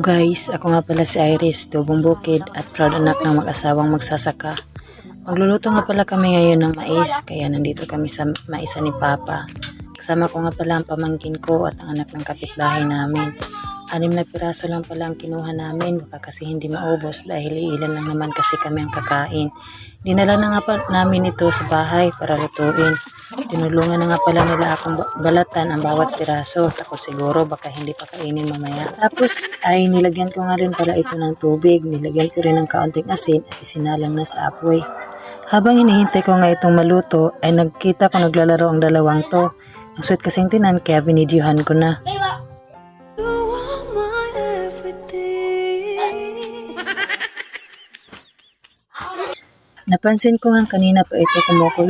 Guys, ako nga pala si Iris, tubong bukid at proud anak ng mag-asawang magsasaka. Magluluto nga pala kami ngayon ng mais, kaya nandito kami sa maisa ni Papa. Kasama ko nga pala ang pamangkin ko at ang anak ng kapitbahay namin. 6 na piraso lang pala ang kinuha namin, baka kasi hindi maubos dahil ilan lang naman kasi kami ang kakain. Dinala na nga pa namin ito sa bahay para lutuin. Tinulungan na nga pala nila akong balatan ang bawat piraso. Tapos siguro baka hindi pa kainin mamaya. Tapos ay nilagyan ko nga rin pala ito ng tubig. Nilagyan ko rin ng kaunting asin at isinalang na sa apoy. Habang hinihintay ko nga itong maluto ay nagkita ko naglalaro ang dalawang to. Ang sweet kasing tinan kaya binidyohan ko na. Napansin ko nga kanina pa ito kumukulo.